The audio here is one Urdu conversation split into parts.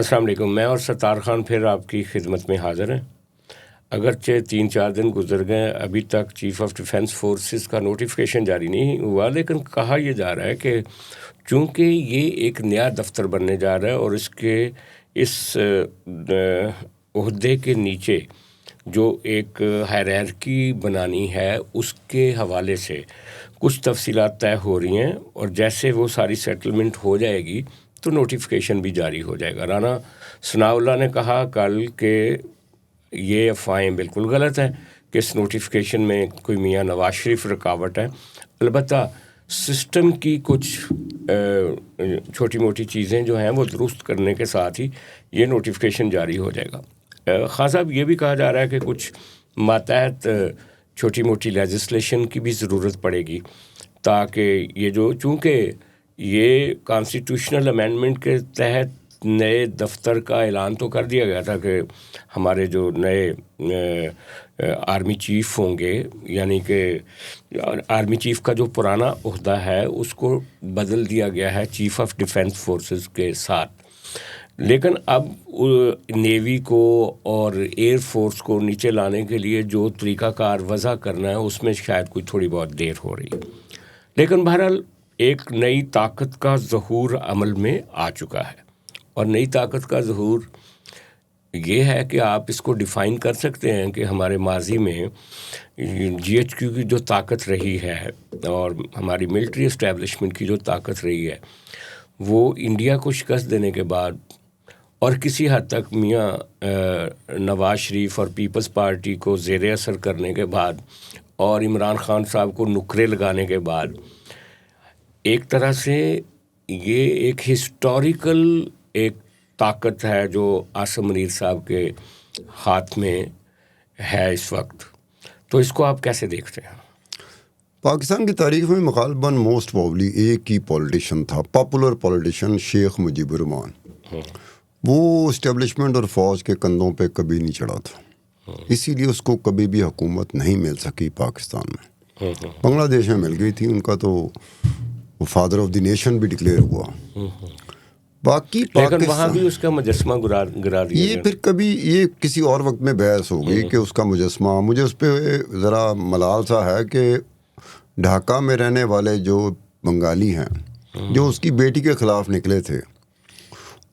السلام علیکم. میں اور ستار خان پھر آپ کی خدمت میں حاضر ہیں. اگرچہ 3-4 دن گزر گئے, ابھی تک چیف آف ڈیفنس فورسز کا نوٹیفیکیشن جاری نہیں ہوا, لیکن کہا یہ جا رہا ہے کہ چونکہ یہ ایک نیا دفتر بننے جا رہا ہے اور اس عہدے کے نیچے جو ایک ہائرارکی بنانی ہے, اس کے حوالے سے کچھ تفصیلات طے ہو رہی ہیں, اور جیسے وہ ساری سیٹلمنٹ ہو جائے گی تو نوٹیفیکیشن بھی جاری ہو جائے گا. رانا ثناء اللہ نے کہا کل کہ یہ افواہیں بالکل غلط ہیں کہ اس نوٹیفیکیشن میں کوئی میاں نواز شریف رکاوٹ ہے. البتہ سسٹم کی کچھ چھوٹی موٹی چیزیں جو ہیں وہ درست کرنے کے ساتھ ہی یہ نوٹیفیکیشن جاری ہو جائے گا. خان صاحب, یہ بھی کہا جا رہا ہے کہ کچھ ماتحت چھوٹی موٹی لیجسلیشن کی بھی ضرورت پڑے گی, تاکہ یہ جو چونکہ یہ کانسٹیٹیوشنل امینڈمنٹ کے تحت نئے دفتر کا اعلان تو کر دیا گیا تھا کہ ہمارے جو نئے آرمی چیف ہوں گے, یعنی کہ آرمی چیف کا جو پرانا عہدہ ہے اس کو بدل دیا گیا ہے چیف آف ڈیفنس فورسز کے ساتھ. لیکن اب نیوی کو اور ایئر فورس کو نیچے لانے کے لیے جو طریقہ کار وضع کرنا ہے اس میں شاید کوئی تھوڑی بہت دیر ہو رہی ہے. لیکن بہرحال ایک نئی طاقت کا ظہور عمل میں آ چکا ہے, اور نئی طاقت کا ظہور یہ ہے کہ آپ اس کو ڈیفائن کر سکتے ہیں کہ ہمارے ماضی میں جی ایچ کیو کی جو طاقت رہی ہے اور ہماری ملٹری اسٹیبلشمنٹ کی جو طاقت رہی ہے, وہ انڈیا کو شکست دینے کے بعد اور کسی حد تک میاں نواز شریف اور پیپلز پارٹی کو زیر اثر کرنے کے بعد اور عمران خان صاحب کو نکرے لگانے کے بعد ایک طرح سے یہ ایک ہسٹوریکل ایک طاقت ہے جو عاصم منیر صاحب کے ہاتھ میں ہے اس وقت. تو اس کو آپ کیسے دیکھتے ہیں؟ پاکستان کی تاریخ میں غالباً موسٹ پرابلی ایک ہی پولیٹیشین تھا, پاپولر پولیٹیشین, شیخ مجیب الرحمان. وہ اسٹیبلشمنٹ اور فوج کے کندھوں پہ کبھی نہیں چڑھا تھا, اسی لیے اس کو کبھی بھی حکومت نہیں مل سکی پاکستان میں. بنگلہ دیش میں مل گئی تھی, ان کا تو وہ فادر آف دی نیشن بھی ڈکلیئر ہوا. باقی لیکن وہاں بھی اس کا مجسمہ گرا دیا. یہ پھر کبھی یہ کسی اور وقت میں بحث ہوگی کہ اس کا مجسمہ, مجھے اس پہ ذرا ملال سا ہے کہ ڈھاکہ میں رہنے والے جو بنگالی ہیں جو اس کی بیٹی کے خلاف نکلے تھے,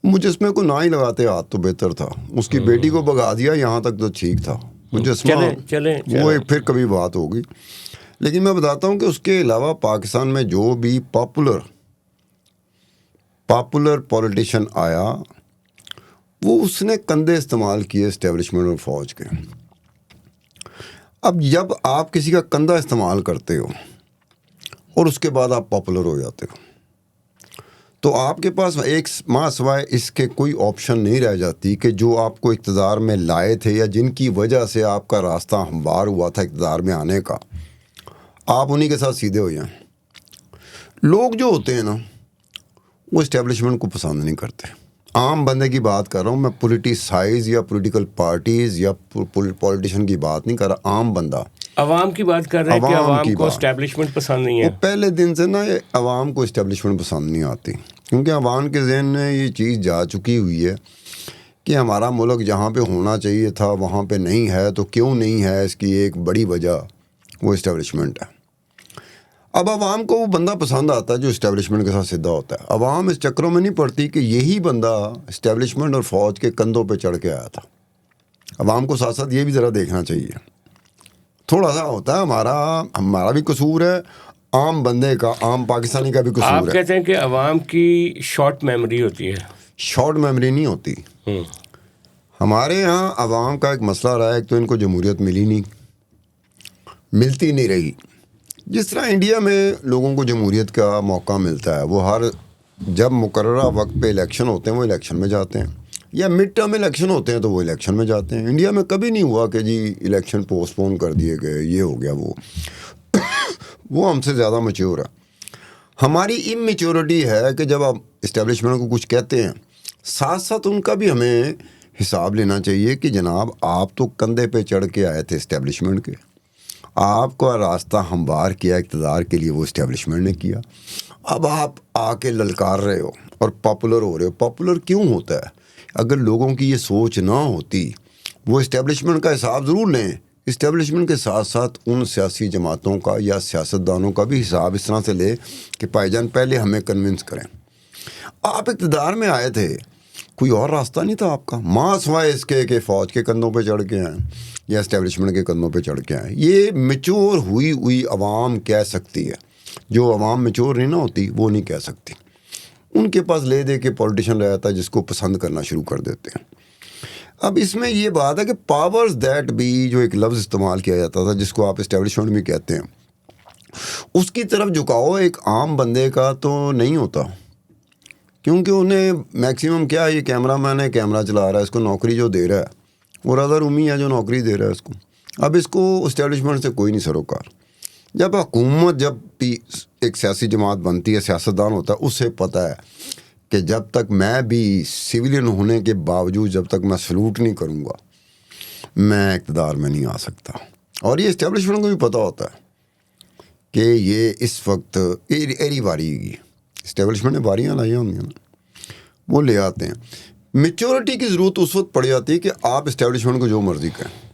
مجسمے کو نہ ہی لگاتے ہاتھ تو بہتر تھا. اس کی بیٹی کو بگا دیا, یہاں تک تو ٹھیک تھا. مجسمہ وہ پھر کبھی بات ہوگی. لیکن میں بتاتا ہوں کہ اس کے علاوہ پاکستان میں جو بھی پاپولر پولیٹیشین آیا, وہ اس نے کندھے استعمال کیے اسٹیبلشمنٹ اور فوج کے. اب جب آپ کسی کا کندھا استعمال کرتے ہو اور اس کے بعد آپ پاپولر ہو جاتے ہو, تو آپ کے پاس ایک ماں سوائے اس کے کوئی آپشن نہیں رہ جاتی کہ جو آپ کو اقتدار میں لائے تھے یا جن کی وجہ سے آپ کا راستہ ہموار ہوا تھا اقتدار میں آنے کا, آپ انہی کے ساتھ سیدھے ہو جائیں. لوگ جو ہوتے ہیں نا وہ اسٹیبلشمنٹ کو پسند نہیں کرتے. عام بندے کی بات کر رہا ہوں میں, پولیٹیسائز یا پولیٹیکل پارٹیز یا پولیٹیشین کی بات نہیں کر رہا. عام بندہ, عوام کی بات کر رہے ہیں کہ عوام کو اسٹیبلشمنٹ پسند نہیں ہے. وہ پہلے دن سے نا عوام کو اسٹیبلشمنٹ پسند نہیں آتی, کیونکہ عوام کے ذہن میں یہ چیز جا چکی ہوئی ہے کہ ہمارا ملک جہاں پہ ہونا چاہیے تھا وہاں پہ نہیں ہے. تو کیوں نہیں ہے, اس کی ایک بڑی وجہ وہ اسٹیبلشمنٹ ہے. اب عوام کو وہ بندہ پسند آتا ہے جو اسٹیبلشمنٹ کے ساتھ سیدھا ہوتا ہے. عوام اس چکروں میں نہیں پڑتی کہ یہی بندہ اسٹیبلشمنٹ اور فوج کے کندھوں پہ چڑھ کے آیا تھا. عوام کو ساتھ ساتھ یہ بھی ذرا دیکھنا چاہیے, تھوڑا سا ہوتا ہے ہمارا بھی قصور ہے, عام بندے کا, عام پاکستانی کا بھی قصور ہے. آپ کہتے ہیں کہ عوام کی شارٹ میموری ہوتی ہے. شارٹ میموری نہیں ہوتی. ہمارے یہاں عوام کا ایک مسئلہ رہا ہے, ایک تو ان کو جمہوریت ملتی نہیں رہی. جس طرح انڈیا میں لوگوں کو جمہوریت کا موقع ملتا ہے, وہ جب مقررہ وقت پہ الیکشن ہوتے ہیں وہ الیکشن میں جاتے ہیں, یا مڈ ٹرم الیکشن ہوتے ہیں تو وہ الیکشن میں جاتے ہیں. انڈیا میں کبھی نہیں ہوا کہ جی الیکشن پوسٹ پون کر دیے گئے, یہ ہو گیا وہ ہم سے زیادہ میچور ہے. ہماری اممیچورٹی ہے کہ جب آپ اسٹیبلشمنٹ کو کچھ کہتے ہیں, ساتھ ساتھ ان کا بھی ہمیں حساب لینا چاہیے کہ جناب آپ تو کندھے پہ چڑھ کے آئے تھے اسٹیبلشمنٹ کے, آپ کا راستہ ہموار کیا اقتدار کے لیے وہ اسٹیبلشمنٹ نے کیا. اب آپ آ کے للکار رہے ہو اور پاپولر ہو رہے ہو. پاپولر کیوں ہوتا ہے؟ اگر لوگوں کی یہ سوچ نہ ہوتی، وہ اسٹیبلشمنٹ کا حساب ضرور لیں، اسٹیبلشمنٹ کے ساتھ ساتھ ان سیاسی جماعتوں کا یا سیاستدانوں کا بھی حساب اس طرح سے لے کہ بھائی جان پہلے ہمیں کنونس کریں۔ آپ اقتدار میں آئے تھے، کوئی اور راستہ نہیں تھا آپ کا، ماں سوائے اس کے کہ فوج کے کندھوں پہ چڑھ کے آئیں یا اسٹیبلشمنٹ کے کندھوں پہ چڑھ کے آئیں۔ یہ میچور ہوئی عوام کہہ سکتی ہے، جو عوام میچور نہیں نہ ہوتی وہ نہیں کہہ سکتی۔ ان کے پاس لے دے کے پولیٹیشن رہتا ہے جس کو پسند کرنا شروع کر دیتے ہیں۔ اب اس میں یہ بات ہے کہ پاورز دیٹ بھی، جو ایک لفظ استعمال کیا جاتا تھا جس کو آپ اسٹیبلشمنٹ بھی کہتے ہیں، اس کی طرف جھکاؤ ایک عام بندے کا تو نہیں ہوتا، کیونکہ انہیں میکسیمم کیا، یہ کیمرہ مین ہے، کیمرہ چلا رہا ہے، اس کو نوکری جو دے رہا ہے وہ رضا رومی ہے جو نوکری دے رہا ہے اس کو۔ اب اس کو اسٹیبلشمنٹ سے کوئی نہیں سروکار۔ جب حکومت، جب بھی ایک سیاسی جماعت بنتی ہے، سیاستدان ہوتا ہے، اسے پتہ ہے کہ جب تک میں بھی سویلین ہونے کے باوجود جب تک میں سلوٹ نہیں کروں گا میں اقتدار میں نہیں آ سکتا۔ اور یہ اسٹیبلشمنٹ کو بھی پتہ ہوتا ہے کہ یہ اس وقت ایری باری گی، اسٹیبلشمنٹ نے باریاں لائی ہوں گی، وہ لے آتے ہیں۔ میچورٹی کی ضرورت اس وقت پڑ جاتی ہے کہ آپ اسٹیبلشمنٹ کو جو مرضی کہیں۔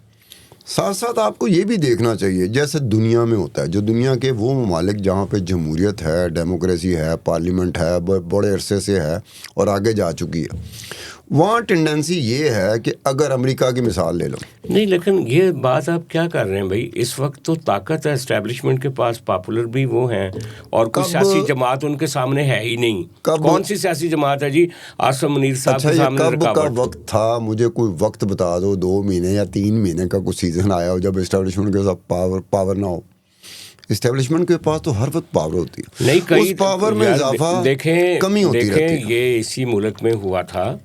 ساتھ ساتھ آپ کو یہ بھی دیکھنا چاہیے جیسے دنیا میں ہوتا ہے، جو دنیا کے وہ ممالک جہاں پہ جمہوریت ہے، ڈیموکریسی ہے، پارلیمنٹ ہے، بڑے عرصے سے ہے اور آگے جا چکی ہے، وہاں ٹینڈنسی یہ ہے کہ اگر امریکہ کی مثال لے لو۔ نہیں، لیکن یہ بات آپ کیا کر رہے ہیں بھائی، اس وقت تو طاقت ہے اسٹیبلشمنٹ کے پاس، پاپولر بھی وہ ہیں، اور کوئی سیاسی جماعت ان کے سامنے ہے ہی نہیں۔ کون سی سیاسی جماعت ہے جی آصم منیر صاحب کے سامنے رکاوٹ؟ کب کا وقت تھا، مجھے کوئی وقت بتا دو، 2 مہینے یا 3 مہینے کا کوئی سیزن آیا ہو جب اسٹیبلشمنٹ کے ساتھ پاور نہ ہو۔ اسٹیبلشمنٹ کے پاس تو ہر وقت پاور ہوتی ہے، نہیں، اس پاور میں اضافہ کمی ہوتی رہتی ہے۔ یہ اسی ملک میں ہوا تھا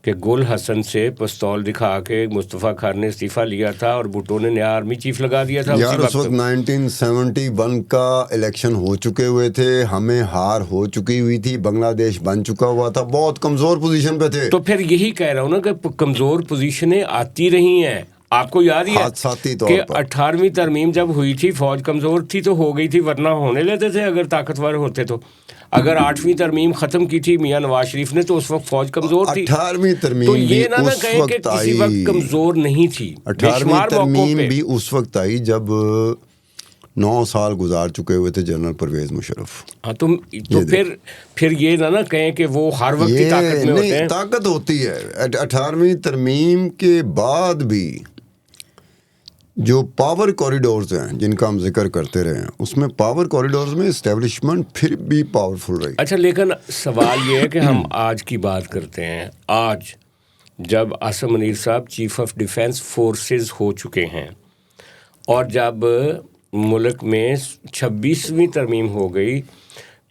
کہ گل حسن سے پستول دکھا کے مصطفیٰ خان نے استعفیٰ لیا تھا اور بھٹو نے نیا آرمی چیف لگا دیا تھا۔ یار اس وقت 1971 کا الیکشن ہو چکے ہوئے تھے، ہمیں ہار ہو چکی ہوئی تھی، بنگلہ دیش بن چکا ہوا تھا، بہت کمزور پوزیشن پہ تھے۔ تو پھر یہی کہہ رہا ہوں نا کہ کمزور پوزیشنیں آتی رہی ہیں۔ آپ کو یاد ہی ہے کہ 18ویں ترمیم جب ہوئی تھی فوج کمزور تھی تو ہو گئی تھی، ورنہ ہونے لیتے تھے اگر طاقتور ہوتے تو۔ اگر 8ویں ترمیم ختم کی تھی میاں نواز شریف نے تو اس وقت فوج کمزور تھی۔ 18ویں ترمیم تو یہ نہ اس کہیں کہ کسی وقت کمزور نہیں تھی۔ 18ویں ترمیم بھی اس وقت آئی جب 9 سال گزار چکے ہوئے تھے جنرل پرویز مشرف۔ ہاں تو پھر یہ نہ کہیں کہ وہ ہر وقت کی طاقت میں ہوتے ہیں۔ طاقت ہوتی ہے۔ 18ویں ترمیم کے بعد بھی جو پاور کوریڈورز ہیں جن کا ہم ذکر کرتے رہے ہیں، اس میں پاور کوریڈورز میں اسٹیبلشمنٹ پھر بھی پاورفل رہی۔ اچھا، لیکن سوال یہ ہے کہ ہم آج کی بات کرتے ہیں، آج جب عاصم منیر صاحب چیف آف ڈیفینس فورسز ہو چکے ہیں اور جب ملک میں 26ویں ترمیم ہو گئی،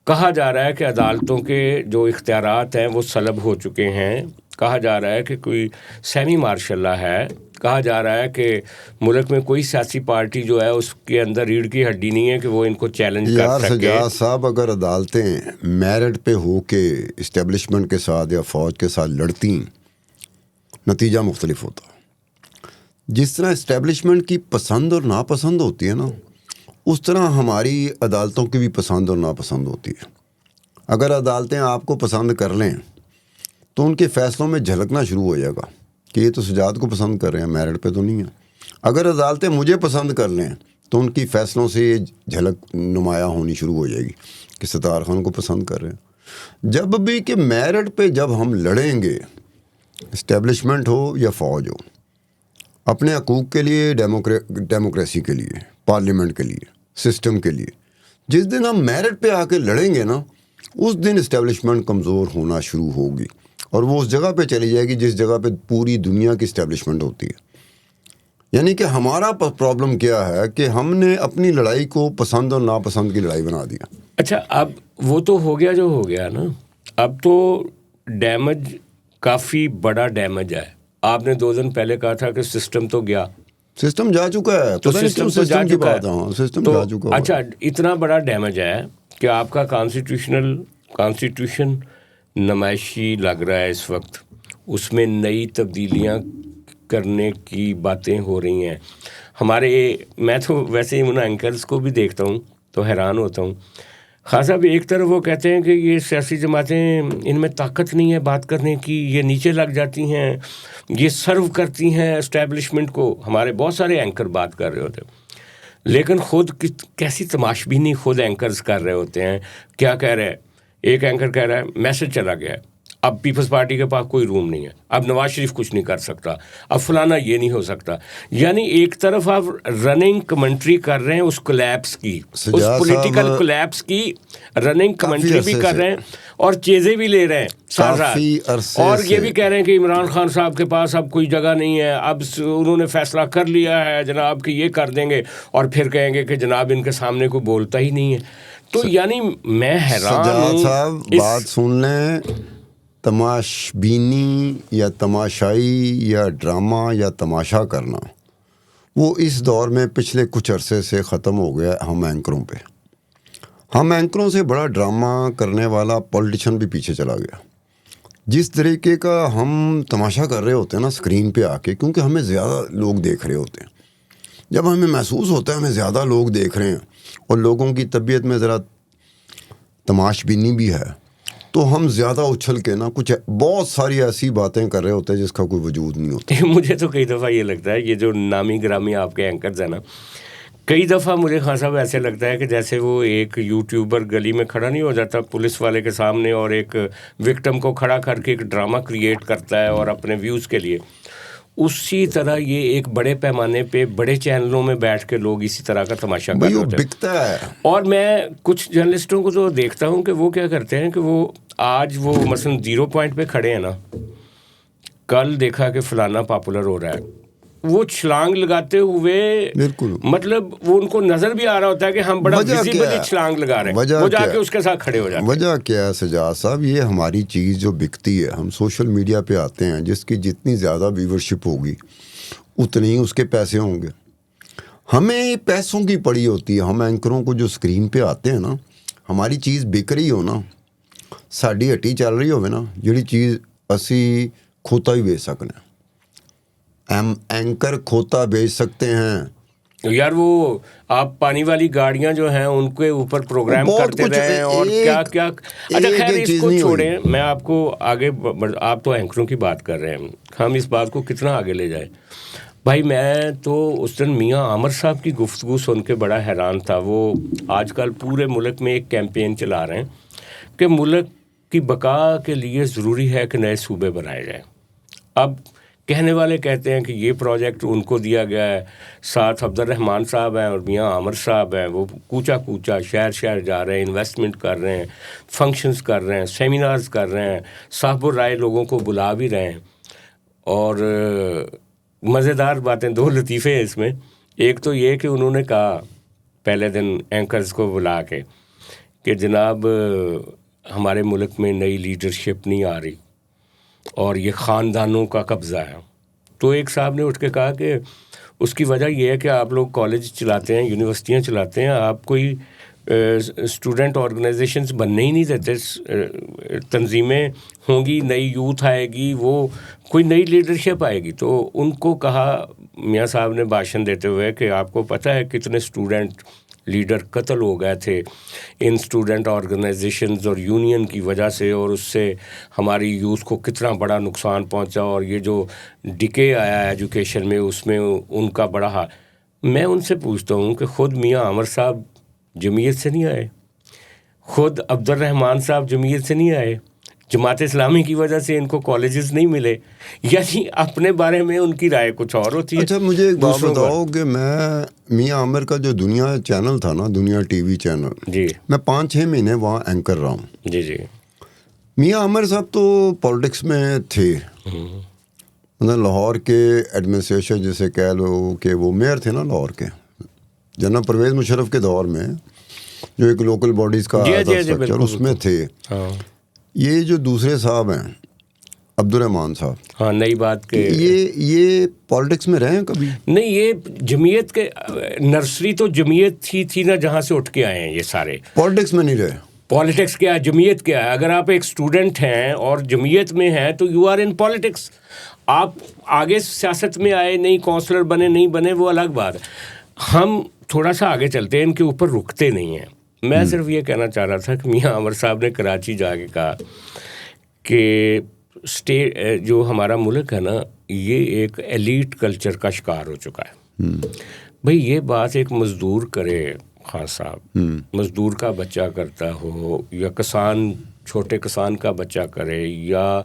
کہا جا رہا ہے کہ عدالتوں کے جو اختیارات ہیں وہ سلب ہو چکے ہیں، کہا جا رہا ہے کہ کوئی سیمی مارشل لا ہے، کہا جا رہا ہے کہ ملک میں کوئی سیاسی پارٹی جو ہے اس کے اندر ریڑھ کی ہڈی نہیں ہے کہ وہ ان کو چیلنج کر سکے۔ یار سجاد صاحب، اگر عدالتیں میرٹ پہ ہو کے اسٹیبلشمنٹ کے ساتھ یا فوج کے ساتھ لڑتی، نتیجہ مختلف ہوتا۔ جس طرح اسٹیبلشمنٹ کی پسند اور ناپسند ہوتی ہے نا، اس طرح ہماری عدالتوں کی بھی پسند اور ناپسند ہوتی ہے۔ اگر عدالتیں آپ کو پسند کر لیں تو ان کے فیصلوں میں جھلکنا شروع ہو جائے گا کہ یہ تو سجاد کو پسند کر رہے ہیں، میرٹ پہ تو نہیں ہے۔ اگر عدالتیں مجھے پسند کر لیں تو ان کی فیصلوں سے یہ جھلک نمایاں ہونی شروع ہو جائے گی کہ ستار خان کو پسند کر رہے ہیں۔ جب بھی کہ میرٹ پہ جب ہم لڑیں گے، اسٹیبلشمنٹ ہو یا فوج ہو، اپنے حقوق کے لیے، ڈیموکریسی کے لیے، پارلیمنٹ کے لیے، سسٹم کے لیے، جس دن ہم میرٹ پہ آ کے لڑیں گے نا، اس دن اسٹیبلشمنٹ کمزور ہونا شروع ہوگی اور وہ اس جگہ پہ چلی جائے گی جس جگہ پہ پوری دنیا کی اسٹیبلشمنٹ ہوتی ہے۔ یعنی کہ ہمارا پرابلم کیا ہے کہ ہم نے اپنی لڑائی کو پسند اور ناپسند کی لڑائی بنا دیا۔ اچھا، اب وہ تو ہو گیا جو ہو گیا نا، اب تو ڈیمیج کافی بڑا ڈیمیج ہے۔ آپ نے 2 دن پہلے کہا تھا کہ سسٹم تو گیا، سسٹم جا چکا ہے، تو سسٹم تو جا چکا ہے۔ ہاں، سسٹم جا چکا ہے۔ اچھا، اتنا بڑا ڈیمیج ہے کہ آپ کا کانسٹیٹیوشن نمائشی لگ رہا ہے اس وقت، اس میں نئی تبدیلیاں کرنے کی باتیں ہو رہی ہیں۔ ہمارے، میں تو ویسے ہی ان اینکرز کو بھی دیکھتا ہوں تو حیران ہوتا ہوں خان صاحب ایک طرف وہ کہتے ہیں کہ یہ سیاسی جماعتیں ان میں طاقت نہیں ہے بات کرنے کی, یہ نیچے لگ جاتی ہیں, یہ سرو کرتی ہیں اسٹیبلشمنٹ کو. ہمارے بہت سارے اینکر بات کر رہے ہوتے ہیں, لیکن خود کیسی تماش بینی خود اینکرز کر رہے ہوتے ہیں. کیا کہہ رہے ہیں, ایک اینکر کہہ رہا ہے میسج چلا گیا ہے, اب پیپلز پارٹی کے پاس کوئی روم نہیں ہے, اب نواز شریف کچھ نہیں کر سکتا, اب فلانا یہ نہیں ہو سکتا. یعنی ایک طرف آپ رننگ کمنٹری کر رہے ہیں اس کولیپس کی, اس پولیٹیکل کولیپس کی رننگ کمنٹری بھی کر رہے ہیں اور چیزیں بھی لے رہے ہیں ساتھ ساتھ, اور یہ بھی کہہ رہے ہیں کہ عمران خان صاحب کے پاس اب کوئی جگہ نہیں ہے, اب انہوں نے فیصلہ کر لیا ہے جناب کہ یہ کر دیں گے, اور پھر کہیں گے کہ جناب ان کے سامنے کوئی بولتا ہی نہیں ہے. تو یعنی میں حیران ہوں. سجاد صاحب بات سن لیں, تماش بینی یا تماشائی یا ڈرامہ یا تماشا کرنا وہ اس دور میں پچھلے کچھ عرصے سے ختم ہو گیا. ہم اینکروں پہ, ہم اینکروں سے بڑا ڈرامہ کرنے والا پولیٹیشین بھی پیچھے چلا گیا. جس طریقے کا ہم تماشا کر رہے ہوتے ہیں نا اسکرین پہ آ کے, کیونکہ ہمیں زیادہ لوگ دیکھ رہے ہوتے ہیں, جب ہمیں محسوس ہوتا ہے ہمیں زیادہ لوگ دیکھ رہے ہیں اور لوگوں کی طبیعت میں ذرا تماش بینی بھی ہے, تو ہم زیادہ اچھل کے نا کچھ بہت ساری ایسی باتیں کر رہے ہوتے ہیں جس کا کوئی وجود نہیں ہوتا. مجھے تو کئی دفعہ یہ لگتا ہے یہ جو نامی گرامی آپ کے اینکرز ہیں نا, کئی دفعہ مجھے خان صاحب ایسے لگتا ہے کہ جیسے وہ ایک یوٹیوبر گلی میں کھڑا نہیں ہو جاتا پولیس والے کے سامنے اور ایک وکٹم کو کھڑا کر کے ایک ڈرامہ کریٹ کرتا ہے اور اپنے ویوز کے لیے, اسی طرح یہ ایک بڑے پیمانے پہ بڑے چینلوں میں بیٹھ کے لوگ اسی طرح کا تماشا کر رہے ہوتے ہیں. اور میں کچھ جرنلسٹوں کو تو دیکھتا ہوں کہ وہ کیا کرتے ہیں کہ وہ آج وہ مثلا 0 پوائنٹ پہ کھڑے ہیں نا, کل دیکھا کہ فلانا پاپولر ہو رہا ہے, وہ چھلانگ لگاتے ہوئے بالکل مطلب وہ ان کو نظر بھی آ رہا ہوتا ہے کہ ہم بڑا ویزیبلی چھلانگ لگا رہے ہیں, وہ جا کے اس کے ساتھ کھڑے ہو جاتے ہیں. وجہ کیا ہے سجاد صاحب, یہ ہماری چیز جو بکتی ہے, ہم سوشل میڈیا پہ آتے ہیں, جس کی جتنی زیادہ ویورشپ ہوگی اتنی ہی اس کے پیسے ہوں گے. ہمیں پیسوں کی پڑی ہوتی ہے. ہم اینکروں کو جو اسکرین پہ آتے ہیں نا, ہماری چیز بک رہی ہو نا, ساڈی ہٹی چل رہی ہوئے نا, جڑی چیز اسی کھوتا ہی بیچ سکنے, ہم اینکر کھوتا بیچ سکتے ہیں. یار وہ آپ پانی والی گاڑیاں جو ہیں ان کے اوپر پروگرام کرتے رہے اور کیا کیا. اچھا خیر اس کو چھوڑیں, میں آپ کو آگے, آپ تو اینکروں کی بات کر رہے ہیں, ہم اس بات کو کتنا آگے لے جائیں. بھائی میں تو اس دن میاں عامر صاحب کی گفتگو سن کے بڑا حیران تھا. وہ آج کل پورے ملک میں ایک کیمپین چلا رہے ہیں کہ ملک کی بقا کے لیے ضروری ہے کہ نئے صوبے بنائے جائیں. اب کہنے والے کہتے ہیں کہ یہ پروجیکٹ ان کو دیا گیا ہے, ساتھ عبد الرحمان صاحب ہیں اور میاں عامر صاحب ہیں, وہ کوچا شہر شہر جا رہے ہیں, انویسٹمنٹ کر رہے ہیں, فنکشنز کر رہے ہیں, سیمینارز کر رہے ہیں, صاحب الرائے لوگوں کو بلا بھی رہے ہیں. اور مزیدار باتیں, 2 لطیفے ہیں اس میں. ایک تو یہ کہ انہوں نے کہا پہلے دن اینکرز کو بلا کے کہ جناب ہمارے ملک میں نئی لیڈرشپ نہیں آ رہی اور یہ خاندانوں کا قبضہ ہے. تو ایک صاحب نے اٹھ کے کہا کہ اس کی وجہ یہ ہے کہ آپ لوگ کالج چلاتے ہیں, یونیورسٹیاں چلاتے ہیں, آپ کوئی اسٹوڈنٹ آرگنائزیشنز بننے ہی نہیں دیتے. تنظیمیں ہوں گی, نئی یوتھ آئے گی, وہ کوئی نئی لیڈرشپ آئے گی. تو ان کو کہا میاں صاحب نے بھاشن دیتے ہوئے کہ آپ کو پتہ ہے کتنے اسٹوڈنٹ لیڈر قتل ہو گئے تھے ان اسٹوڈنٹ آرگنائزیشنز اور یونین کی وجہ سے, اور اس سے ہماری یوتھ کو کتنا بڑا نقصان پہنچا, اور یہ جو ڈکے آیا ہے ایجوکیشن میں اس میں ان کا بڑا حال. میں ان سے پوچھتا ہوں کہ خود میاں عامر صاحب جمعیت سے نہیں آئے, خود عبد الرحمان صاحب جمعیت سے نہیں آئے, جماعت اسلامی کی وجہ سے ان کو کالجز نہیں ملے, یعنی اپنے بارے میں ان کی رائے کچھ اور ہوتی ہے. اچھا مجھے ایک بات بتاؤ کہ میں میاں عامر کا جو دنیا چینل تھا نا, دنیا ٹی وی چینل, جی میں 5-6 مہینے وہاں اینکر رہا ہوں. جی جی. میاں عامر صاحب تو پالیٹکس میں تھے, مطلب لاہور کے ایڈمنسٹریشن جسے کہہ لو کہ وہ میئر تھے نا لاہور کے, جناب پرویز مشرف کے دور میں جو ایک لوکل باڈیز کا اسٹرکچر اس میں تھے. یہ جو دوسرے صاحب ہیں عبد الرحمان صاحب, ہاں نئی بات کہ یہ پالیٹکس میں رہے ہیں کبھی نہیں. یہ جمعیت کے نرسری تو جمعیت ہی تھی نا جہاں سے اٹھ کے آئے ہیں یہ سارے, پالیٹکس میں نہیں رہے. پالیٹکس کیا ہے, جمعیت کیا ہے؟ اگر آپ ایک اسٹوڈنٹ ہیں اور جمعیت میں ہیں تو یو آر ان پالیٹکس. آپ آگے سیاست میں آئے نہیں, کونسلر بنے نہیں بنے وہ الگ بات ہے. ہم تھوڑا سا آگے چلتے ہیں, ان کے اوپر رکتے نہیں ہیں. میں صرف یہ کہنا چاہ رہا تھا کہ میاں عامر صاحب نے کراچی جا کے کہا کہ جو ہمارا ملک ہے نا یہ ایک ایلیٹ کلچر کا شکار ہو چکا ہے. بھئی یہ بات ایک مزدور کرے خان صاحب, مزدور کا بچہ کرتا ہو یا کسان, چھوٹے کسان کا بچہ کرے یا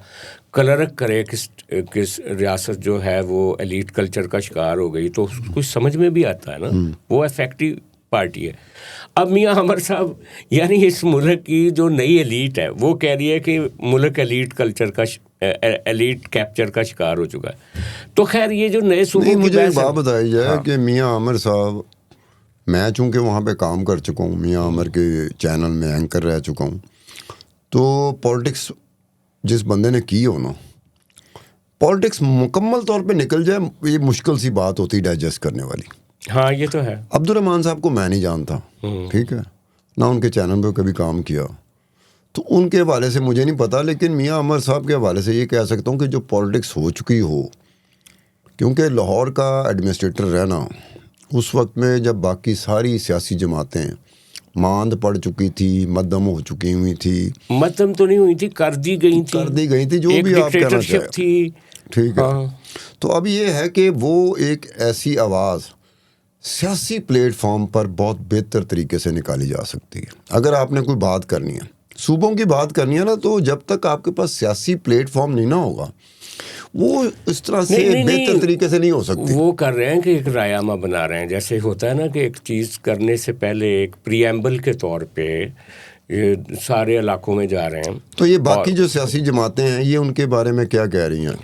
کلرک کرے, کس ریاست جو ہے وہ ایلیٹ کلچر کا شکار ہو گئی تو کچھ سمجھ میں بھی آتا ہے نا, وہ افیکٹو پارٹی ہے. اب میاں عامر صاحب یعنی اس ملک کی جو نئی ایلیٹ ہے وہ کہہ رہی ہے کہ ملک ایلیٹ کلچر کا ایلیٹ کیپچر کا شکار ہو چکا ہے. تو خیر یہ جو نئے صوبوں کی مجھے بحث ہے, بات بتائی جائے کہ میاں عامر صاحب, میں چونکہ وہاں پہ کام کر چکا ہوں, میاں عامر کے چینل میں اینکر رہ چکا ہوں, تو پالیٹکس جس بندے نے کی ہو نا, پالیٹکس مکمل طور پہ نکل جائے یہ مشکل سی بات ہوتی ڈائجسٹ کرنے والی. ہاں یہ تو ہے. عبدالرحمان صاحب کو میں نہیں جانتا, ٹھیک ہے, نہ ان کے چینل پہ کبھی کام کیا, تو ان کے حوالے سے مجھے نہیں پتا, لیکن میاں عامر صاحب کے حوالے سے یہ کہہ سکتا ہوں کہ جو پالیٹکس ہو چکی ہو, کیونکہ لاہور کا ایڈمنسٹریٹر رہنا اس وقت میں جب باقی ساری سیاسی جماعتیں ماند پڑ چکی تھی, مدم ہو چکی ہوئی تھی, مدم تو نہیں ہوئی تھی, کر دی گئی تھی, جو بھی آپ کہنا ڈکٹیٹرشپ تھی, ٹھیک ہے. تو اب یہ ہے کہ وہ ایک ایسی آواز سیاسی پلیٹ فارم پر بہت بہتر طریقے سے نکالی جا سکتی ہے. اگر آپ نے کوئی بات کرنی ہے, صوبوں کی بات کرنی ہے نا, تو جب تک آپ کے پاس سیاسی پلیٹ فارم نہیں نہ ہوگا وہ اس طرح سے بہتر طریقے سے نہیں ہو سکتی. وہ کر رہے ہیں کہ ایک رائے عامہ بنا رہے ہیں, جیسے ہوتا ہے نا کہ ایک چیز کرنے سے پہلے ایک پریمبل کے طور پہ سارے علاقوں میں جا رہے ہیں. تو یہ باقی جو سیاسی جماعتیں ہیں یہ ان کے بارے میں کیا کہہ رہی ہیں؟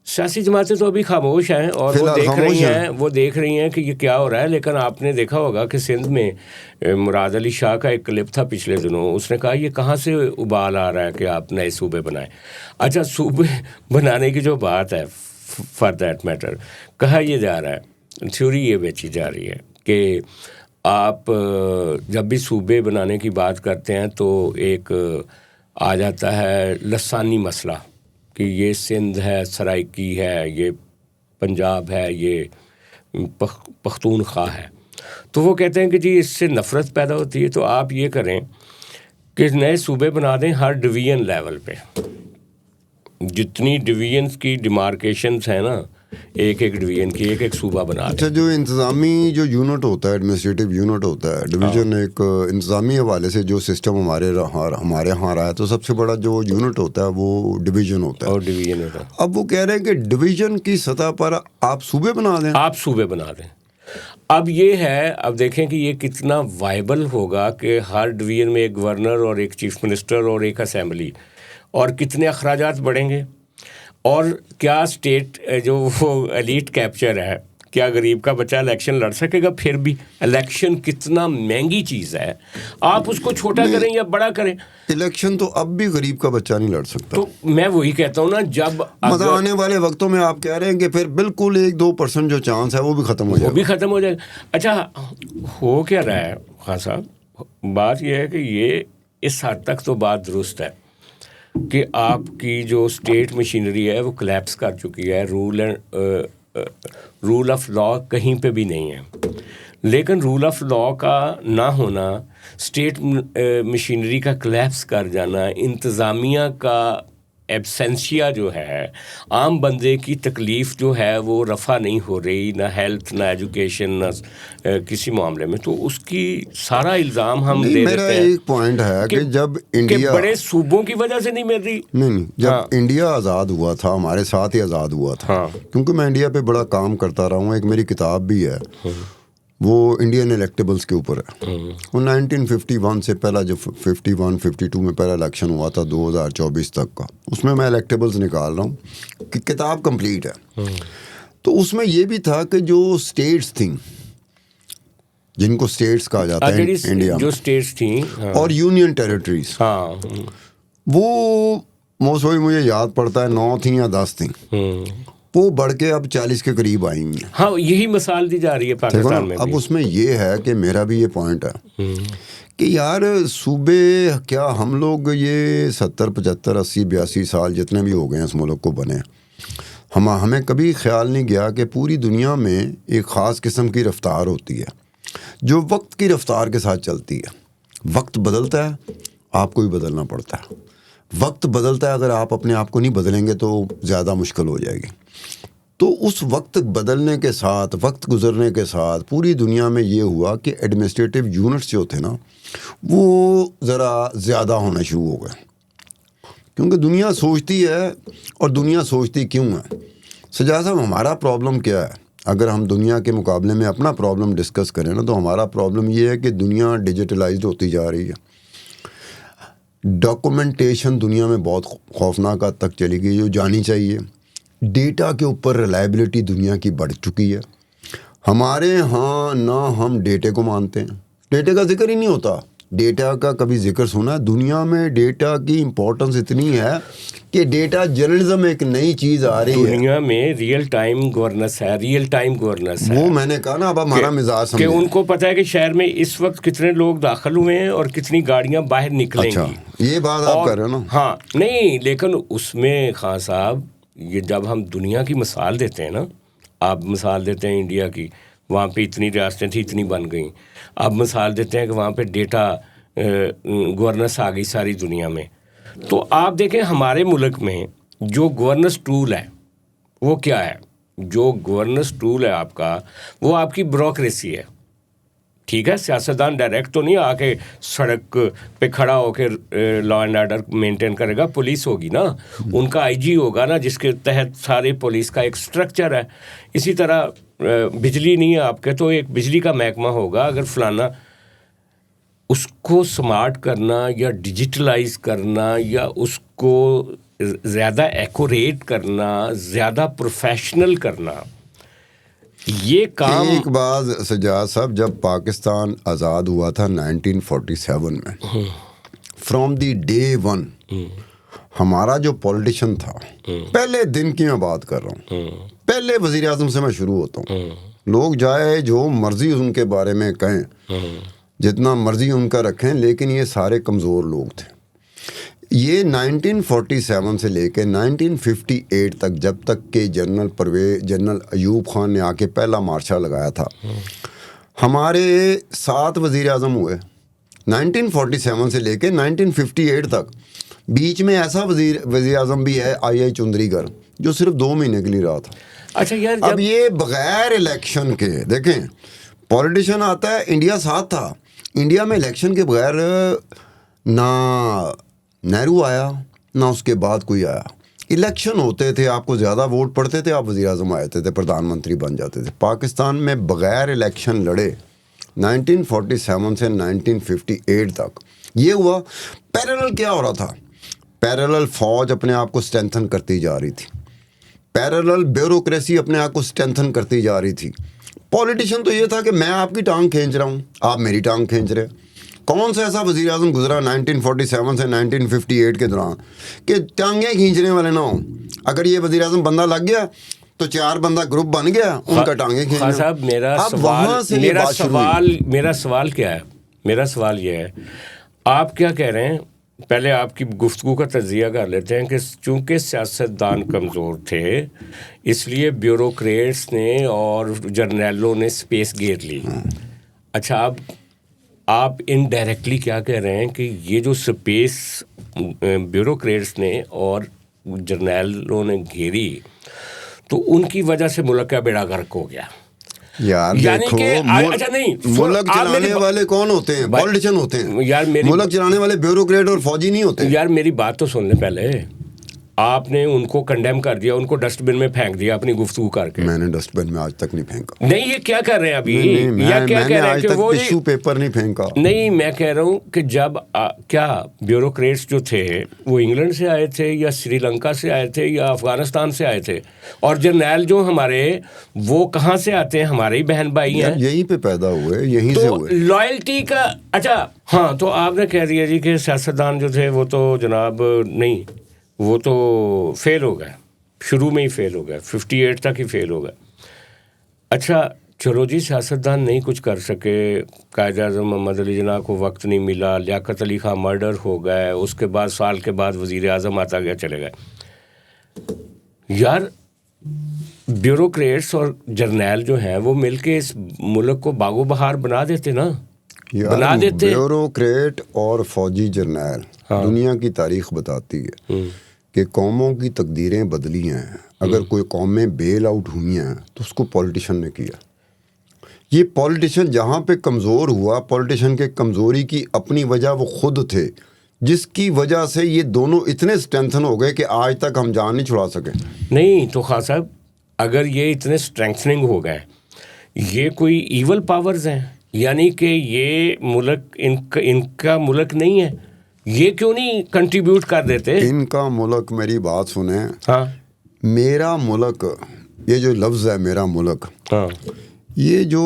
سیاسی جماعتیں تو ابھی خاموش ہیں اور وہ دیکھ رہی ہیں کہ یہ کیا ہو رہا ہے. لیکن آپ نے دیکھا ہوگا کہ سندھ میں مراد علی شاہ کا ایک کلپ تھا پچھلے دنوں, اس نے کہا یہ کہاں سے ابال آ رہا ہے کہ آپ نئے صوبے بنائیں. اچھا صوبے بنانے کی جو بات ہے, فار دیٹ میٹر کہا یہ جا رہا ہے, تھیوری یہ بیچی جا رہی ہے کہ آپ جب بھی صوبے بنانے کی بات کرتے ہیں تو ایک آ جاتا ہے لسانی مسئلہ کہ یہ سندھ ہے, سرائکی ہے, یہ پنجاب ہے, یہ پختونخوا ہے. تو وہ کہتے ہیں کہ جی اس سے نفرت پیدا ہوتی ہے, تو آپ یہ کریں کہ نئے صوبے بنا دیں ہر ڈویژن لیول پہ. جتنی ڈویژنس کی ڈیمارکیشنز ہیں نا, ایک ڈویژن کی ایک صوبہ بنا دیں. اچھا, جو انتظامی جو یونٹ ہوتا ہے, ایڈمنسٹریٹو یونٹ ہوتا ہے, ڈویژن ایک انتظامی حوالے سے جو سسٹم ہمارے ہاں رہا ہے, تو سب سے بڑا جو یونٹ ہوتا ہے وہ ڈویژن ہوتا ہے. اور ڈویژن ہوتا ہے. اب وہ کہہ رہے ہیں کہ ڈویژن کی سطح پر آپ صوبے بنا دیں. اب یہ ہے, اب دیکھیں کہ یہ کتنا وائبل ہوگا کہ ہر ڈویژن میں ایک گورنر اور ایک چیف منسٹر اور ایک اسمبلی, اور کتنے اخراجات بڑھیں گے. اور کیا اسٹیٹ جو وہ ایلیٹ کیپچر ہے, کیا غریب کا بچہ الیکشن لڑ سکے گا؟ پھر بھی الیکشن کتنا مہنگی چیز ہے, آپ اس کو چھوٹا کریں یا بڑا کریں. الیکشن تو اب بھی غریب کا بچہ نہیں لڑ سکتا. تو میں وہی کہتا ہوں نا, جب آنے والے وقتوں میں آپ کہہ رہے ہیں کہ پھر بالکل 1-2% جو چانس ہے وہ بھی ختم ہو جائے گا. اچھا ہو کیا رہا ہے خان صاحب, بات یہ ہے کہ یہ اس حد تک تو بات درست ہے کہ آپ کی جو اسٹیٹ مشینری ہے وہ کلیپس کر چکی ہے, رول آف لا کہیں پہ بھی نہیں ہے. لیکن رول آف لا کا نہ ہونا, اسٹیٹ مشینری کا کلیپس کر جانا, انتظامیہ کا ایبسنسیا جو ہے, عام بندے کی تکلیف جو ہے وہ رفع نہیں ہو رہی, نہ ہیلتھ, نہ ایجوکیشن, نہ کسی معاملے میں. تو اس کی سارا الزام ہم دے دیتے ہیں. میرا ایک پوائنٹ ہے کہ جب انڈیا بڑے صوبوں کی وجہ سے نہیں مل رہی. نہیں, جب انڈیا آزاد ہوا تھا, ہمارے ساتھ ہی آزاد ہوا تھا, کیونکہ میں انڈیا پہ بڑا کام کرتا رہا ہوں. ایک میری کتاب بھی ہے, وہ انڈین الیکٹیبلز کے اوپر ہے. وہ 1951 سے پہلا جو 51-52 میں پہلا الیکشن ہوا تھا 2024 تک کا, اس میں الیکٹیبلز نکال رہا ہوں کہ کتاب کمپلیٹ ہے. تو اس میں یہ بھی تھا کہ جو اسٹیٹس تھیں, جن کو اسٹیٹس کہا جاتا ہے انڈیا جو اسٹیٹس تھیں, اور یونین ٹیریٹریز, وہ موسٹلی مجھے یاد پڑتا ہے 9 تھیں یا 10 تھیں, وہ بڑھ کے اب 40 کے قریب آئی ہیں. ہاں, یہی مثال دی جا رہی ہے پاکستان میں. اب اس میں یہ ہے کہ میرا بھی یہ پوائنٹ ہے کہ یار صوبے کیا ہم لوگ یہ 70, 75, 80, 82 سال جتنے بھی ہو گئے ہیں اس ملک کو بنے, ہمیں کبھی خیال نہیں گیا کہ پوری دنیا میں ایک خاص قسم کی رفتار ہوتی ہے جو وقت کی رفتار کے ساتھ چلتی ہے. وقت بدلتا ہے, آپ کو بھی بدلنا پڑتا ہے. وقت بدلتا ہے, اگر آپ اپنے آپ کو نہیں بدلیں گے تو زیادہ مشکل ہو جائے گی. تو اس وقت بدلنے کے ساتھ, وقت گزرنے کے ساتھ پوری دنیا میں یہ ہوا کہ ایڈمنسٹریٹو یونٹس جو تھے نا وہ ذرا زیادہ ہونا شروع ہو گئے, کیونکہ دنیا سوچتی ہے. اور دنیا سوچتی کیوں ہے سجاد صاحب؟ ہمارا پرابلم کیا ہے؟ اگر ہم دنیا کے مقابلے میں اپنا پرابلم ڈسکس کریں نا تو ہمارا پرابلم یہ ہے کہ دنیا ڈیجیٹلائزڈ ہوتی جا رہی ہے. ڈاکومنٹیشن دنیا میں بہت خوفناک حد تک چلی گئی جو جانی چاہیے. ڈیٹا کے اوپر ریلائبلٹی دنیا کی بڑھ چکی ہے. ہمارے ہاں نہ ہم ڈیٹے کو مانتے ہیں, ڈیٹے کا ذکر ہی نہیں ہوتا. ڈیٹا کا کبھی ذکر سنا؟ دنیا میں ڈیٹا کی امپورٹنس اتنی ہے کہ ڈیٹا جرنلزم ایک نئی چیز آ رہی ہے. دنیا میں ریئل ٹائم گورننس ہے, ریئل ٹائم گورننس ہے. وہ میں نے کہا نا, اب ہمارا مزاج کہ سمجھیں ان کو پتہ ہے کہ شہر میں اس وقت کتنے لوگ داخل ہوئے ہیں اور کتنی گاڑیاں باہر نکلیں اچھا گی. یہ بات آپ کر رہے ہو نا. ہاں نہیں, لیکن اس میں خان صاحب یہ جب ہم دنیا کی مثال دیتے ہیں نا, آپ مثال دیتے ہیں انڈیا کی, وہاں پہ اتنی ریاستیں تھیں اتنی بن گئیں. آپ مثال دیتے ہیں کہ وہاں پہ ڈیٹا گورننس آ گئی ساری دنیا میں. تو آپ دیکھیں ہمارے ملک میں جو گورننس ٹول ہے وہ کیا ہے؟ جو گورننس ٹول ہے آپ کا وہ آپ کی بیوروکریسی ہے. ٹھیک ہے, سیاستدان ڈائریکٹ تو نہیں آ کے سڑک پہ کھڑا ہو کے لا اینڈ آرڈر مینٹین کرے گا. پولیس ہوگی نا, ان کا آئی جی ہوگا نا, جس کے تحت سارے پولیس کا ایک سٹرکچر ہے. اسی طرح بجلی نہیں ہے آپ کے تو ایک بجلی کا محکمہ ہوگا. اگر فلانا اس کو سمارٹ کرنا یا ڈیجیٹلائز کرنا یا اس کو زیادہ ایکوریٹ کرنا, زیادہ پروفیشنل کرنا, یہ کام. ایک بات سجاد صاحب, جب پاکستان آزاد ہوا تھا 1947 میں, فرام دی ڈے ون ہمارا جو پولیٹیشین تھا, پہلے دن کی میں بات کر رہا ہوں, پہلے وزیر اعظم سے میں شروع ہوتا ہوں. لوگ جائے جو مرضی ان کے بارے میں کہیں, جتنا مرضی ان کا رکھیں, لیکن یہ سارے کمزور لوگ تھے. یہ 1947 سے لے کے 1958 تک, جب تک کہ جنرل ایوب خان نے آ کے پہلا مارچا لگایا تھا, ہمارے 7 وزیر اعظم ہوئے 1947 سے لے کے 1958 تک. بیچ میں ایسا وزیر اعظم بھی ہے آئی چندری گر, جو صرف 2 مہینے کے لیے رہا تھا. اچھا یار, اب یہ بغیر الیکشن کے دیکھیں, پولیٹیشین آتا ہے, انڈیا ساتھ تھا, انڈیا میں الیکشن کے بغیر نہ نہرو آیا نہ اس کے بعد کوئی آیا. الیکشن ہوتے تھے, آپ کو زیادہ ووٹ پڑتے تھے, آپ وزیر اعظم آتے تھے, پردھان منتری بن جاتے تھے. پاکستان میں بغیر الیکشن لڑے 1947 سے 1958 تک یہ ہوا. پیرالل کیا ہو رہا تھا؟ پیرالل فوج اپنے آپ کو اسٹرینتھن کرتی جا رہی تھی, پیرالل بیوروکریسی اپنے آپ کو اسٹرینتھن کرتی جا رہی تھی. پولیٹیشین تو یہ تھا کہ میں آپ کی ٹانگ کھینچ رہا ہوں, آپ میری ٹانگ کھینچ رہے. کون سا ایسا وزیر اعظم گزرا 1947 سے 1958 کے دوران کہ ٹانگیں کھینچنے والے نہ ہوں؟ اگر یہ وزیر اعظم بندہ لگ گیا تو 4 بندہ گروپ بن گیا, ان کا ٹانگیں کھینچنا. صاحب میرا سوال کیا ہے؟ میرا سوال یہ ہے, آپ کیا کہہ رہے ہیں؟ پہلے آپ کی گفتگو کا تجزیہ کر لیتے ہیں کہ چونکہ سیاستدان کمزور تھے اس لیے بیوروکریٹس نے اور جرنیلوں نے اسپیس گھیر لی. اچھا, اب آپ انڈائریکٹلی کیا کہہ رہے ہیں کہ یہ جو اسپیس بیوروکریٹس نے اور جرنیلوں نے گھیری تو ان کی وجہ سے ملک کا بیڑا غرق ہو گیا. یار دیکھو, ملک چلانے والے کون ہوتے ہیں؟ پولیٹیشین ہوتے ہیں. یار ملک چلانے والے بیوروکریٹ اور فوجی نہیں ہوتے. یار میری بات تو سن لیں پہلے. آپ نے ان کو کنڈیم کر دیا, ان کو ڈسٹ بن میں پھینک دیا اپنی گفتگو کر کے. میں نے ڈسٹ بن میں آج تک نہیں پھینکا. نہیں, یہ کیا کر رہے ہیں ابھی؟ یا کیا کہہ رہے ہیں کہ وہ ٹشو پیپر نہیں پھینکا. نہیں, میں کہہ رہا ہوں کہ جب کیا بیوروکریٹس جو تھے وہ انگلینڈ سے آئے تھے یا سری لنکا سے آئے تھے یا افغانستان سے آئے تھے, اور جرنیل جو ہمارے وہ کہاں سے آتے ہیں؟ ہمارے ہی بہن بھائی ہیں, یہیں پہ پیدا ہوئے, یہیں سے ہوئے. لائلٹی کا. اچھا ہاں, تو آپ نے کہہ دیا جی کہ سیاستدان جو تھے وہ تو جناب نہیں, وہ تو فیل ہو گئے, شروع میں ہی فیل ہو گئے, 58 تک ہی فیل ہو گئے. اچھا چلو جی, سیاستدان نہیں کچھ کر سکے, قائد اعظم محمد علی جناح کو وقت نہیں ملا, لیاقت علی خان مرڈر ہو گئے, اس کے بعد سال کے بعد وزیر اعظم آتا گیا, چلے گئے. یار بیوروکریٹس اور جرنیل جو ہیں وہ مل کے اس ملک کو باغ و بہار بنا دیتے نا. بنا دیتے ہیں. بیوروکریٹ اور فوجی جرنیل دنیا کی تاریخ بتاتی ہے کہ قوموں کی تقدیریں بدلی ہیں. اگر کوئی قومیں بیل آؤٹ ہوئی ہیں تو اس کو پولیٹیشن نے کیا. یہ پولیٹیشن جہاں پہ کمزور ہوا، پولیٹیشن کے کمزوری کی اپنی وجہ وہ خود تھے، جس کی وجہ سے یہ دونوں اتنے اسٹرینتھن ہو گئے کہ آج تک ہم جان نہیں چھڑا سکے. نہیں تو خان صاحب، اگر یہ اتنے اسٹرینتھننگ ہو گئے، یہ کوئی ایول پاورز ہیں، یعنی کہ یہ ملک ان کا ملک نہیں ہے، یہ کیوں نہیں کنٹریبیوٹ کر دیتے؟ ان کا ملک، میری بات سنیں. ہاں، میرا ملک، یہ جو لفظ ہے میرا ملک، ہاں، یہ جو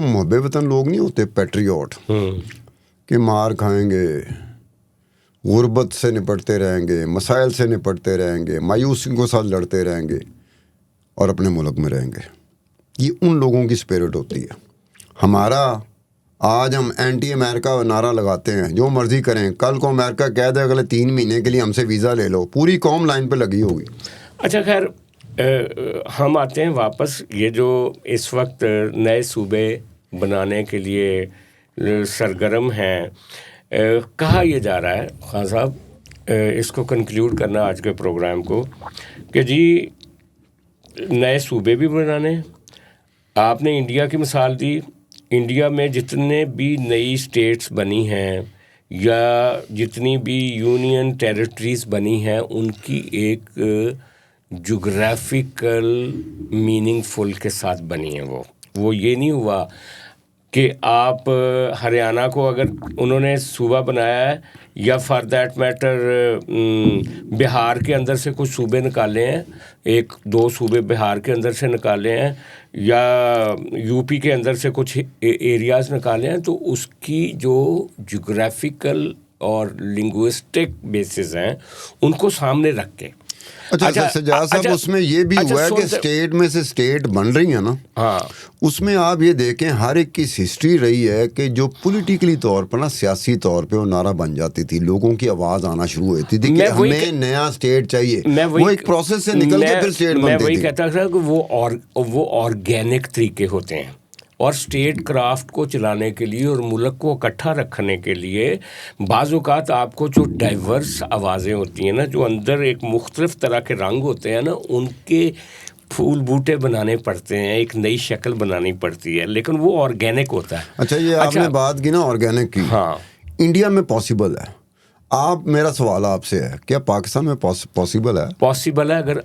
محب وطن لوگ نہیں ہوتے، پیٹریوٹ، کہ مار کھائیں گے، غربت سے نپٹتے رہیں گے، مسائل سے نپٹتے رہیں گے، مایوسیوں کے ساتھ لڑتے رہیں گے اور اپنے ملک میں رہیں گے، یہ ان لوگوں کی اسپرٹ ہوتی ہے. ہمارا آج ہم اینٹی امریکہ نعرہ لگاتے ہیں، جو مرضی کریں، کل کو امریکہ کہہ دے اگلے 3 مہینے کے لیے ہم سے ویزا لے لو، پوری قوم لائن پہ لگی ہوگی. اچھا خیر، ہم آتے ہیں واپس. یہ جو اس وقت نئے صوبے بنانے کے لیے سرگرم ہیں، کہا یہ جا رہا ہے خان صاحب، اس کو کنکلیوڈ کرنا آج کے پروگرام کو، کہ جی نئے صوبے بھی بنانے. آپ نے انڈیا کی مثال دی. انڈیا میں جتنے بھی نئی اسٹیٹس بنی ہیں یا جتنی بھی یونین ٹیریٹریز بنی ہیں، ان کی ایک جغرافیکل میننگ فل کے ساتھ بنی ہیں. وہ یہ نہیں ہوا کہ آپ ہریانہ کو اگر انہوں نے صوبہ بنایا ہے، یا فار دیٹ میٹر بہار کے اندر سے کچھ صوبے نکالے ہیں، 1-2 صوبے بہار کے اندر سے نکالے ہیں، یا یو پی کے اندر سے کچھ ایریاز نکالے ہیں، تو اس کی جو جغرافیکل اور لنگوسٹک بیسز ہیں ان کو سامنے رکھ کے. اچھا سجاد صاحب، اس میں یہ بھی ہوا ہے کہ اسٹیٹ میں سے اسٹیٹ بن رہی ہیں نا، ہاں، اس میں آپ یہ دیکھیں ہر ایک کی ہسٹری رہی ہے کہ جو پولیٹیکلی طور پر نا، سیاسی طور پہ وہ نعرہ بن جاتی تھی، لوگوں کی آواز آنا شروع ہوتی تھی کہ ہمیں نیا اسٹیٹ چاہیے. وہ ایک پروسیس سے نکل کے پھر اسٹیٹ بنتی تھی. میں وہی کہتا تھا کہ وہ آرگینک طریقے ہوتے ہیں، اور اسٹیٹ کرافٹ کو چلانے کے لیے اور ملک کو اکٹھا رکھنے کے لیے بعض اوقات آپ کو جو ڈائیورس آوازیں ہوتی ہیں نا، جو اندر ایک مختلف طرح کے رنگ ہوتے ہیں نا، ان کے پھول بوٹے بنانے پڑتے ہیں، ایک نئی شکل بنانی پڑتی ہے، لیکن وہ آرگینک ہوتا ہے. اچھا، یہ آپ نے بات کی نا آرگینک کی. ہاں، انڈیا میں پاسبل ہے. میرا سوال آپ سے ہے، کیا پاکستان میں پاسبل ہے؟ پاسبل ہے اگر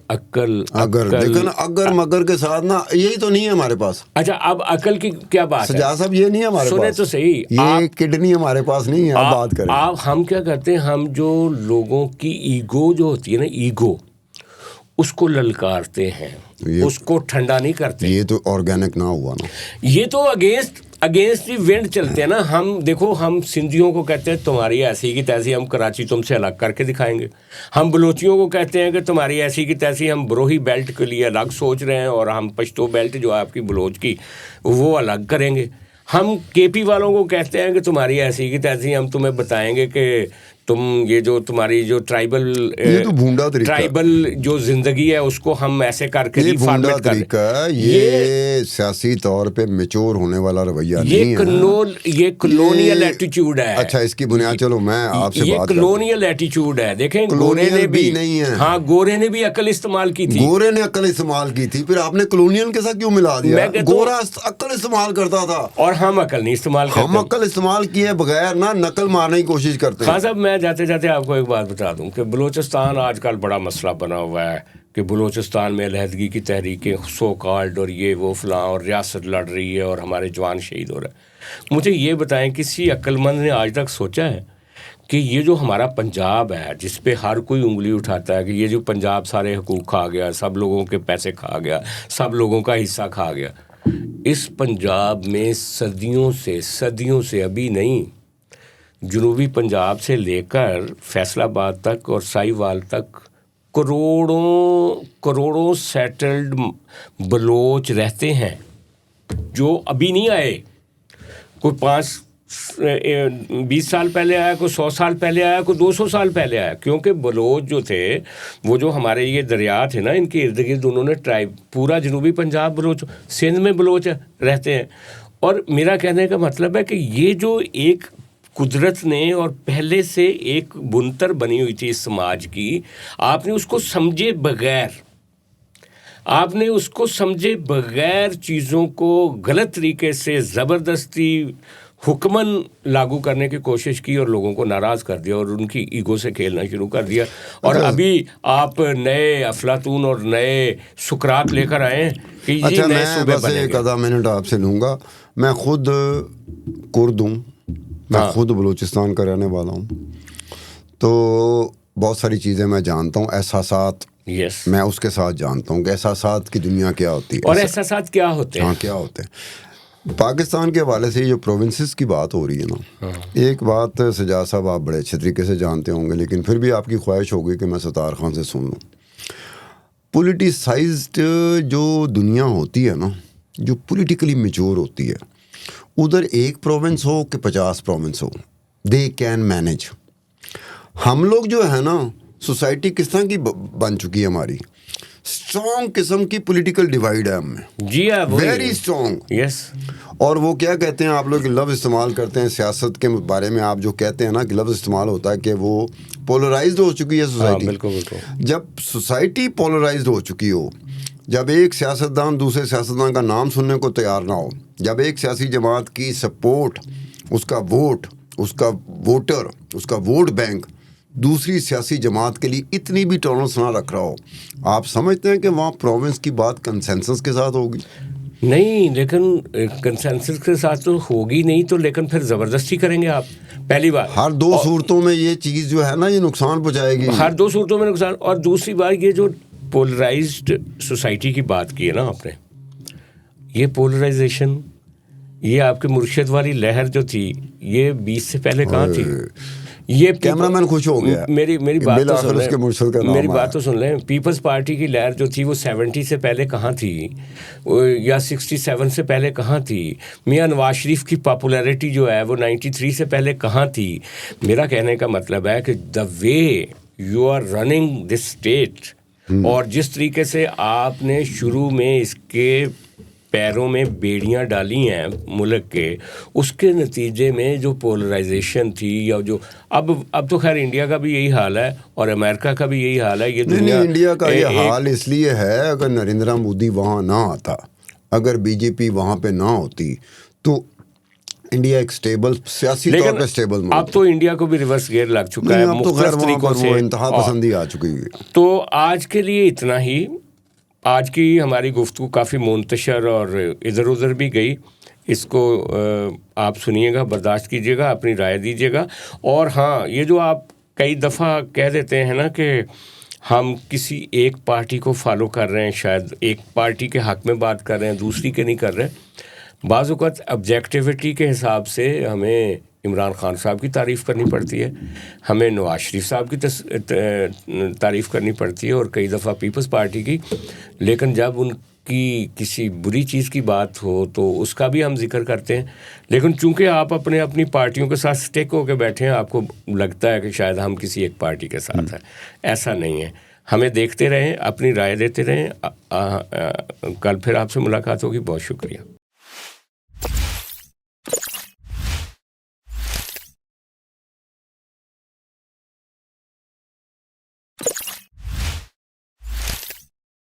لیکن اگر مگر کے ساتھ نا، یہی تو نہیں ہے ہمارے پاس. اچھا، اب عقل کی کیا بات ہے سجاد صاحب؟ یہ نہیں ہے ہمارے پاس. سنیں تو صحیح، یہ کڈنی ہمارے پاس نہیں ہے. آپ بات کریں. ہم کیا کرتے ہیں، ہم جو لوگوں کی ایگو جو ہوتی ہے نا، ایگو، اس کو للکارتے ہیں، اس کو ٹھنڈا نہیں کرتے. یہ تو آرگینک نہ ہوا نا، یہ تو اگینسٹ دی ونڈ چلتے ہیں نا. ہم دیکھو، ہم سندھیوں کو کہتے ہیں تمہاری ایسی کی تیسی ہم کراچی تم سے الگ کر کے دکھائیں گے. ہم بلوچیوں کو کہتے ہیں کہ تمہاری ایسی کی تیسی ہم بروہی بیلٹ کے لیے الگ سوچ رہے ہیں، اور ہم پشتو بیلٹ جو ہے آپ کی بلوچ کی، وہ الگ کریں گے. ہم کے پی والوں کو کہتے ہیں کہ تمہاری ایسی کی تیسی ہم تمہیں بتائیں گے کہ تم یہ جو تمہاری جو ٹرائبل جو زندگی ہے اس کو ہم ایسے کر کے ریفارمیٹ کر رہے ہیں. یہ سیاسی طور پہ میچور ہونے والا رویہ نہیں ہے، یہ کلونیل ایٹیچیوڈ ہے. اچھا، اس کی بنیاد، چلو میں آپ سے یہ کلونیل ایٹیچیوڈ ہے. دیکھیں، گورے نے بھی نہیں ہے. ہاں، گورے نے بھی عقل استعمال کی تھی. گورے نے عقل استعمال کی تھی، پھر آپ نے کلونیل کے ساتھ کیوں ملا دیا؟ گورا عقل استعمال کرتا تھا اور ہم عقل نہیں استعمال کرتے. ہم عقل استعمال کیے بغیر نا نقل مارنے کی کوشش کرتے ہیں. خان صاحب، میں جاتے جاتے آپ کو ایک بات بتا دوں کہ بلوچستان آج کل بڑا مسئلہ بنا ہوا ہے کہ بلوچستان میں علیحدگی کی تحریکیں سو کالڈ اور یہ وہ فلاں، اور ریاست لڑ رہی ہے اور ہمارے جوان شہید ہو رہے ہیں. مجھے یہ بتائیں، کسی عقل مند نے آج تک سوچا ہے کہ یہ جو ہمارا پنجاب ہے، جس پہ ہر کوئی انگلی اٹھاتا ہے کہ یہ جو پنجاب سارے حقوق کھا گیا، سب لوگوں کے پیسے کھا گیا، سب لوگوں کا حصہ کھا گیا، اس پنجاب میں صدیوں سے ابھی نہیں، جنوبی پنجاب سے لے کر فیصل آباد تک اور ساہیوال تک کروڑوں سیٹلڈ بلوچ رہتے ہیں جو ابھی نہیں آئے. کوئی 20 سال پہلے آیا، کوئی 100 سال پہلے آیا، کوئی 200 سال پہلے آیا. کیونکہ بلوچ جو تھے، وہ جو ہمارے یہ دریا تھے نا، ان کے ارد گرد انہوں نے ٹرائب، پورا جنوبی پنجاب بلوچ، سندھ میں بلوچ رہتے ہیں، اور میرا کہنے کا مطلب ہے کہ یہ جو ایک قدرت نے اور پہلے سے ایک بنتر بنی ہوئی تھی اس سماج کی، آپ نے اس کو سمجھے بغیر چیزوں کو غلط طریقے سے زبردستی حکمن لاگو کرنے کی کوشش کی اور لوگوں کو ناراض کر دیا اور ان کی ایگو سے کھیلنا شروع کر دیا. اور ابھی آپ نئے افلاطون اور نئے سقراط لے کر آئے ہیں کہ یہ نئے صوبے بنیں گے. ایک آدھا منٹ آپ سے لوں گا. میں خود کرد ہوں، میں خود بلوچستان کا رہنے والا ہوں، تو بہت ساری چیزیں میں جانتا ہوں. احساسات میں اس کے ساتھ جانتا ہوں کہ احساسات کی دنیا کیا ہوتی ہے اور احساسات کیا ہوتے ہیں. ہاں کیا ہوتے ہیں. پاکستان کے حوالے سے جو پروونسز کی بات ہو رہی ہے نا، ایک بات سجاد صاحب آپ بڑے اچھے طریقے سے جانتے ہوں گے، لیکن پھر بھی آپ کی خواہش ہوگی کہ میں ستار خان سے سن لوں. پولیٹیسائزڈ جو دنیا ہوتی ہے نا، جو پولیٹیکلی میچور ہوتی ہے، ادھر ایک پروونس ہو کہ 50 province who, they can manage. ہم لوگ جو ہے نا، سوسائٹی کس طرح کی بن چکی ہے ہماری، اسٹرانگ قسم کی پولیٹیکل ڈیوائڈ ہے ہم میں. جی ہاں، ویری اسٹرانگ. یس. اور وہ کیا کہتے ہیں، آپ لوگ لفظ استعمال کرتے ہیں سیاست کے بارے میں، آپ جو کہتے ہیں نا کہ لفظ استعمال ہوتا ہے کہ وہ پولرائزڈ ہو چکی ہے سوسائٹی. بالکل. جب سوسائٹی پولرائزڈ ہو چکی ہو، جب ایک سیاستدان دوسرے سیاستدان کا نام سننے کو تیار نہ ہو، جب ایک سیاسی جماعت کی سپورٹ، اس کا ووٹ، اس کا ووٹر، اس کا ووٹ بینک دوسری سیاسی جماعت کے لیے اتنی بھی ٹالرنس نہ رکھ رہا ہو، آپ سمجھتے ہیں کہ وہاں پروونس کی بات کنسنسس کے ساتھ ہوگی؟ نہیں، لیکن کنسنسس کے ساتھ تو ہوگی نہیں، تو لیکن پھر زبردستی کریں گے آپ. پہلی بات، ہر دو صورتوں میں یہ چیز جو ہے نا، یہ نقصان پہنچائے گی. ہر دو صورتوں میں نقصان. اور دوسری بات، یہ جو پولرائزڈ سوسائٹی کی بات کی ہے نا آپ نے، یہ پولرائزیشن، یہ آپ کے مرشد والی لہر جو تھی، یہ 20 سے پہلے کہاں تھی؟ یہ کیمرہ مین خوش ہو گیا. میری بات تو سن لیں، میری بات تو سن لیں. پیپلز پارٹی کی لہر جو تھی وہ 70 سے پہلے کہاں تھی، یا 67 سے پہلے کہاں تھی؟ میاں نواز شریف کی پاپولیرٹی جو ہے وہ 93 سے پہلے کہاں تھی؟ میرا کہنے کا مطلب ہے کہ the way you are running this state, اور جس طریقے سے آپ نے شروع میں اس کے پیروں میں بیڑیاں ڈالی ہیں ملک کے، اس کے نتیجے میں جو پولرائزیشن تھی، یا جو اب تو خیر انڈیا کا بھی یہی حال ہے اور امریکہ کا بھی یہی حال ہے. یہ دنیا انڈیا کا یہ حال اس لیے ہے، اگر نریندر مودی وہاں نہ آتا، اگر بی جے پی وہاں پہ نہ ہوتی، تو انڈیا ایک سٹیبل، سیاسی طور پہ سٹیبل. اب تو انڈیا کو بھی ریورس گیئر لگ چکا ہے مختلف طریقوں سے، انتہا پسندی آ چکی ہے. تو آج کے لیے اتنا ہی. آج کی ہماری گفتگو کافی منتشر اور ادھر ادھر بھی گئی. اس کو آپ سنیے گا، برداشت کیجیے گا، اپنی رائے دیجیے گا. اور ہاں، یہ جو آپ کئی دفعہ کہہ دیتے ہیں نا کہ ہم کسی ایک پارٹی کو فالو کر رہے ہیں، شاید ایک پارٹی کے حق میں بات کر رہے ہیں، دوسری کے نہیں کر رہے. بعض اوقات آبجیکٹیوٹی کے حساب سے ہمیں عمران خان صاحب کی تعریف کرنی پڑتی ہے، ہمیں نواز شریف صاحب کی تعریف کرنی پڑتی ہے، اور کئی دفعہ پیپلز پارٹی کی. لیکن جب ان کی کسی بری چیز کی بات ہو تو اس کا بھی ہم ذکر کرتے ہیں. لیکن چونکہ آپ اپنی پارٹیوں کے ساتھ سٹیک ہو کے بیٹھے ہیں، آپ کو لگتا ہے کہ شاید ہم کسی ایک پارٹی کے ساتھ ہیں. ایسا نہیں ہے. ہمیں دیکھتے رہیں، اپنی رائے دیتے رہیں. کل پھر آپ سے ملاقات ہوگی. بہت شکریہ.